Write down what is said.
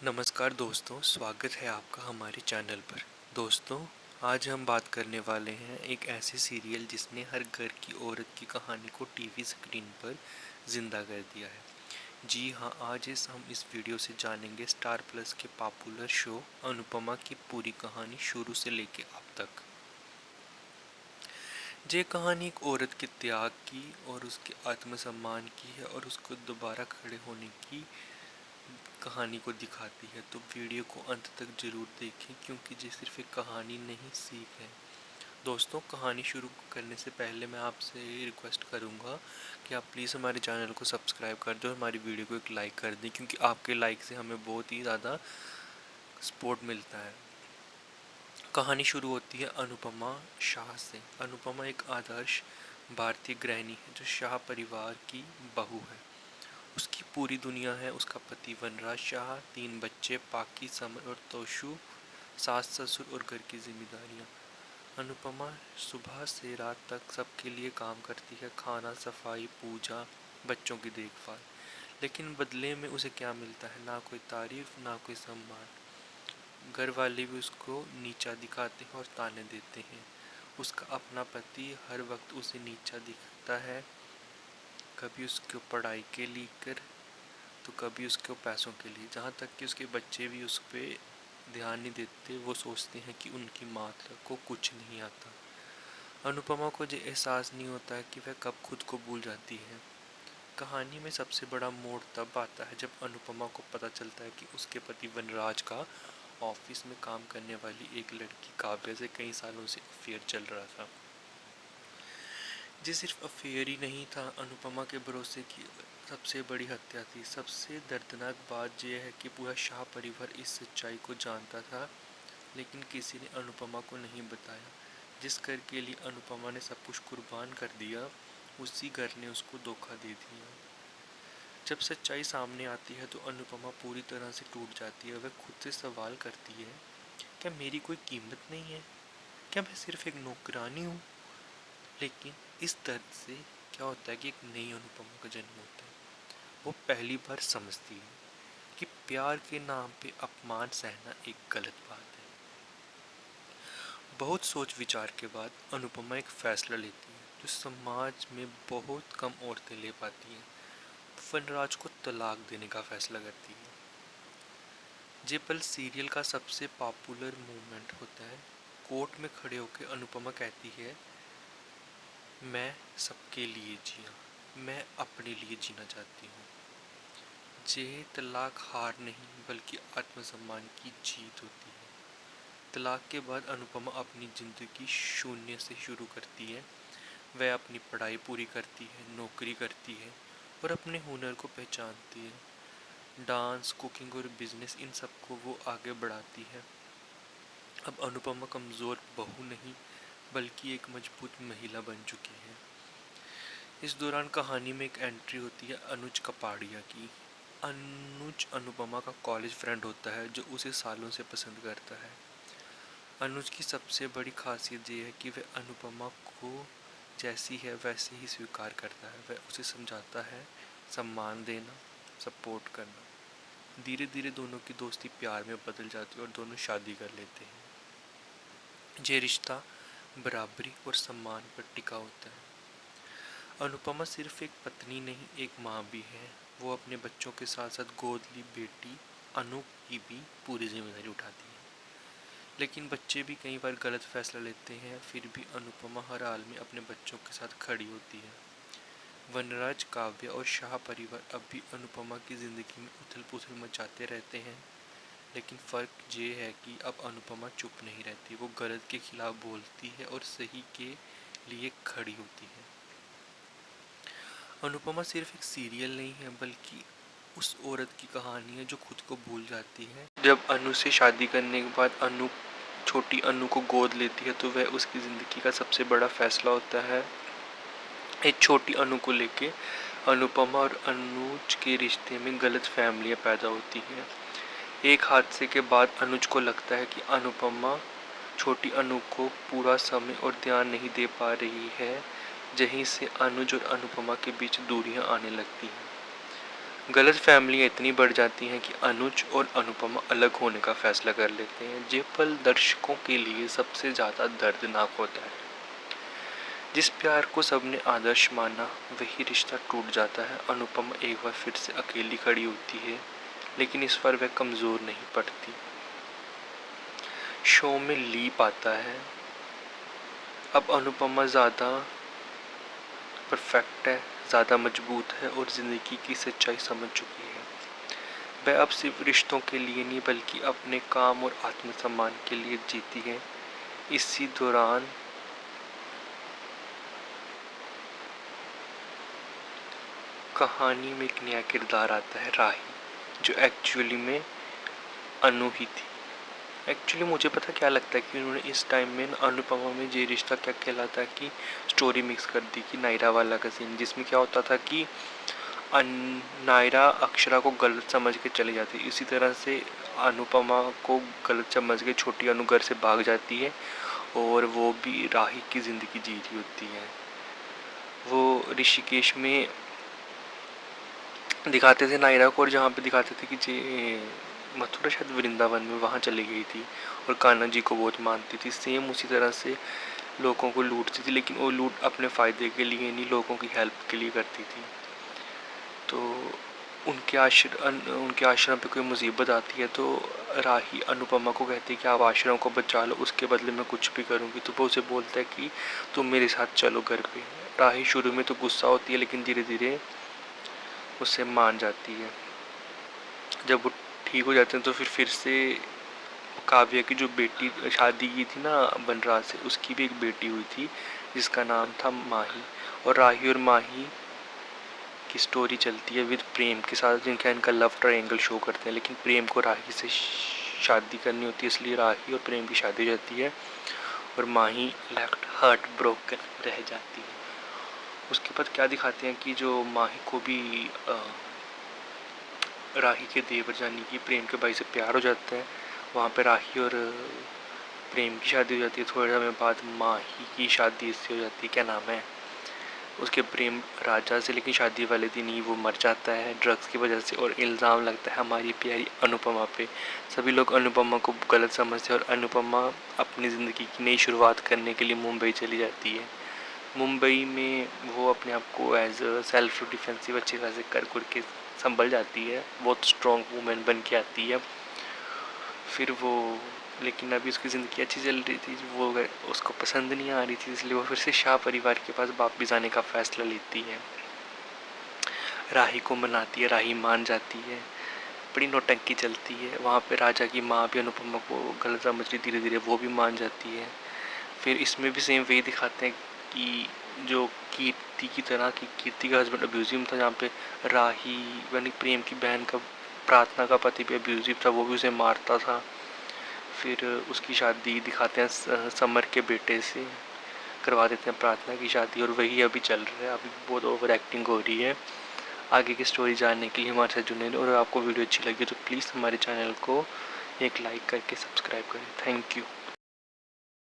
नमस्कार दोस्तों, स्वागत है आपका हमारे चैनल पर। दोस्तों, आज हम बात करने वाले हैं एक ऐसे सीरियल जिसने हर घर की औरत की कहानी को टीवी स्क्रीन पर जिंदा कर दिया है। जी हाँ, हम इस वीडियो से जानेंगे स्टार प्लस के पॉपुलर शो अनुपमा की पूरी कहानी शुरू से लेके अब तक। ये कहानी एक औरत के त्याग की और उसके आत्मसम्मान की है और उसको दोबारा खड़े होने की कहानी को दिखाती है। तो वीडियो को अंत तक जरूर देखें क्योंकि ये सिर्फ एक कहानी नहीं, सीख है। दोस्तों, कहानी शुरू करने से पहले मैं आपसे रिक्वेस्ट करूंगा कि आप प्लीज़ हमारे चैनल को सब्सक्राइब कर दो और हमारी वीडियो को एक लाइक कर दें क्योंकि आपके लाइक से हमें बहुत ही ज़्यादा सपोर्ट मिलता है। कहानी शुरू होती है अनुपमा शाह से। अनुपमा एक आदर्श भारतीय गृहिणी है जो शाह परिवार की बहू है। उसकी पूरी दुनिया है उसका पति वनराज शाह, 3 बच्चे पाकि, समर और तोशु, सास ससुर और घर की जिम्मेदारियां। अनुपमा सुबह से रात तक सबके लिए काम करती है, खाना, सफाई, पूजा, बच्चों की देखभाल। लेकिन बदले में उसे क्या मिलता है? ना कोई तारीफ, ना कोई सम्मान। घर वाले भी उसको नीचा दिखाते हैं और ताने देते हैं। उसका अपना पति हर वक्त उसे नीचा दिखता है, कभी उसको पढ़ाई के लेकर तो कभी उसके पैसों के लिए। जहाँ तक कि उसके बच्चे भी उस पर ध्यान नहीं देते, वो सोचते हैं कि उनकी माँ को कुछ नहीं आता। अनुपमा को ये एहसास नहीं होता है कि वह कब खुद को भूल जाती है। कहानी में सबसे बड़ा मोड़ तब आता है जब अनुपमा को पता चलता है कि उसके पति वनराज का ऑफिस में काम करने वाली एक लड़की काव्या से कई सालों से अफेयर चल रहा था। ये सिर्फ अफेयर ही नहीं था, अनुपमा के भरोसे की सबसे बड़ी हत्या थी। सबसे दर्दनाक बात यह है कि पूरा शाह परिवार इस सच्चाई को जानता था, लेकिन किसी ने अनुपमा को नहीं बताया। जिस घर के लिए अनुपमा ने सब कुछ कुर्बान कर दिया, उसी घर ने उसको धोखा दे दिया। जब सच्चाई सामने आती है तो अनुपमा पूरी तरह से टूट जाती है। वह खुद से सवाल करती है, क्या मेरी कोई कीमत नहीं है? क्या मैं सिर्फ एक नौकरानी हूँ? लेकिन इस दर्द से क्या होता है कि एक नई अनुपमा का जन्म होता है। वो पहली बार समझती है कि प्यार के नाम पे अपमान सहना एक गलत बात है। बहुत सोच विचार के बाद अनुपमा एक फैसला लेती है जो समाज में बहुत कम औरतें ले पाती हैं। वनराज को तलाक देने का फैसला करती है। ये पल सीरियल का सबसे पॉपुलर मूवमेंट होता है। कोर्ट में खड़े होकर अनुपमा कहती है, मैं सबके लिए जिया, मैं अपने लिए जीना चाहती हूँ। ये तलाक हार नहीं बल्कि आत्मसम्मान की जीत होती है। तलाक के बाद अनुपमा अपनी ज़िंदगी शून्य से शुरू करती है। वह अपनी पढ़ाई पूरी करती है, नौकरी करती है और अपने हुनर को पहचानती है। डांस, कुकिंग और बिजनेस, इन सबको वो आगे बढ़ाती है। अब अनुपमा कमज़ोर बहू नहीं बल्कि एक मजबूत महिला बन चुकी है। इस दौरान कहानी में एक एंट्री होती है अनुज कपाड़िया की। अनुज अनुपमा का कॉलेज फ्रेंड होता है जो उसे सालों से पसंद करता है। अनुज की सबसे बड़ी खासियत ये है कि वह अनुपमा को जैसी है वैसे ही स्वीकार करता है। वह उसे समझाता है, सम्मान देना, सपोर्ट करना। धीरे धीरे दोनों की दोस्ती प्यार में बदल जाती है और दोनों शादी कर लेते हैं। ये रिश्ता बराबरी और सम्मान पर टिका होता है। अनुपमा सिर्फ एक पत्नी नहीं, एक माँ भी है। वो अपने बच्चों के साथ साथ गोद ली बेटी अनु की भी पूरी जिम्मेदारी उठाती है। लेकिन बच्चे भी कई बार गलत फैसला लेते हैं, फिर भी अनुपमा हर हाल में अपने बच्चों के साथ खड़ी होती है। वनराज, काव्य और शाह परिवार अब भी अनुपमा की ज़िंदगी में उथल पुथल मचाते रहते हैं, लेकिन फ़र्क ये है कि अब अनुपमा चुप नहीं रहती। वो गलत के खिलाफ बोलती है और सही के लिए खड़ी होती है। अनुपमा सिर्फ एक सीरियल नहीं है बल्कि उस औरत की कहानी है जो खुद को भूल जाती है। जब अनु से शादी करने के बाद छोटी अनु को गोद लेती है तो वह उसकी ज़िंदगी का सबसे बड़ा फैसला होता है। एक छोटी अनु को लेके अनुपमा और अनुज के रिश्ते में गलत फहमियाँ पैदा होती हैं। एक हादसे के बाद अनुज को लगता है कि अनुपमा छोटी अनु को पूरा समय और ध्यान नहीं दे पा रही है। यहीं से अनुज और अनुपमा के बीच दूरियां आने लगती हैं। गलत फहमियाँ इतनी बढ़ जाती हैं कि अनुज और अनुपमा अलग होने का फैसला कर लेते हैं। ये पल दर्शकों के लिए सबसे ज़्यादा दर्दनाक होता है। जिस प्यार को सबने आदर्श माना वही रिश्ता टूट जाता है। अनुपमा एक बार फिर से अकेली खड़ी होती है, लेकिन इस बार वह कमज़ोर नहीं पड़ती। शो में लीप आता है। अब अनुपमा ज़्यादा परफेक्ट है, ज़्यादा मजबूत है और ज़िंदगी की सच्चाई समझ चुकी है। वह अब सिर्फ रिश्तों के लिए नहीं बल्कि अपने काम और आत्मसम्मान के लिए जीती है। इसी दौरान कहानी में एक नया किरदार आता है, राही, जो एक्चुअली में अनु ही थी। एक्चुअली मुझे पता क्या लगता है कि उन्होंने इस टाइम में अनुपमा में ये रिश्ता क्या कहलाता है कि स्टोरी मिक्स कर दी कि नायरा वाला का सीन, जिसमें क्या होता था कि नायरा अक्षरा को गलत समझ के चली जाती है। इसी तरह से अनुपमा को गलत समझ के छोटी अनु घर से भाग जाती है और वो भी राही की ज़िंदगी जी रही होती है। वो ऋषिकेश में दिखाते थे नायरा को, और जहाँ पे दिखाते थे कि जे मथुरा शायद वृंदावन में वहाँ चली गई थी और कान्हा जी को बहुत मानती थी। सेम उसी तरह से लोगों को लूटती थी, लेकिन वो लूट अपने फ़ायदे के लिए नहीं, लोगों की हेल्प के लिए करती थी। तो उनके आश्रम पे कोई मुसीबत आती है तो राही अनुपमा को कहती है कि आप आश्रम को बचा लो, उसके बदले मैं कुछ भी करूँगी। तो वो उसे बोलता है कि तुम मेरे साथ चलो घर पे। राही शुरू में तो गुस्सा होती है, लेकिन धीरे धीरे उससे मान जाती है। जब वो ठीक हो जाते हैं तो फिर से काव्या की जो बेटी शादी की थी ना बनराज से, उसकी भी एक बेटी हुई थी जिसका नाम था माही। और राही और माही की स्टोरी चलती है विद प्रेम के साथ, जिनका इनका लव ट्रायंगल शो करते हैं। लेकिन प्रेम को राही से शादी करनी होती है, इसलिए राही और प्रेम की शादी हो जाती है और माही लेफ्ट हार्ट ब्रोकन रह जाती है। उसके बाद क्या दिखाते हैं कि जो माही को भी राही के देवर जानी कि प्रेम के भाई से प्यार हो जाता है। वहाँ पे राही और प्रेम की शादी हो जाती है। थोड़े समय बाद माही की शादी इससे हो जाती है, क्या नाम है उसके, प्रेम राजा से, लेकिन शादी वाले दिन ही वो मर जाता है ड्रग्स की वजह से। और इल्ज़ाम लगता है हमारी प्यारी अनुपमा पे। सभी लोग अनुपमा को गलत समझते हैं और अनुपमा अपनी ज़िंदगी की नई शुरुआत करने के लिए मुंबई चली जाती है। मुंबई में वो अपने आप को एज सेल्फ डिफेंसिव अच्छी तरह से कर के संभल जाती है, बहुत स्ट्रॉन्ग वूमेन बन के आती है। फिर वो, लेकिन अभी उसकी ज़िंदगी अच्छी चल रही थी, वो उसको पसंद नहीं आ रही थी, इसलिए वो फिर से शाह परिवार के पास वापस आने का फ़ैसला लेती है। राही को मनाती है, राही मान जाती है, बड़ी नौटंकी चलती है। वहाँ पे राजा की माँ भी अनुपमा को गलत समझ रही, धीरे धीरे वो भी मान जाती है। फिर इसमें भी सेम वही दिखाते हैं कि जो कीर्ति की तरह की, कीर्ति का हस्बैंड अब्यूजिव था, जहाँ पे राही यानी प्रेम की बहन का, प्रार्थना का पति भी अब्यूजिव था, वो भी उसे मारता था। फिर उसकी शादी दिखाते हैं समर के बेटे से, करवा देते हैं प्रार्थना की शादी, और वही अभी चल रहा है। अभी बहुत ओवर एक्टिंग हो रही है। आगे की स्टोरी जानने के लिए हमारे साथ जुड़े रहें, और आपको वीडियो अच्छी लगी तो प्लीज़ हमारे चैनल को एक लाइक करके सब्सक्राइब करें। Thank you.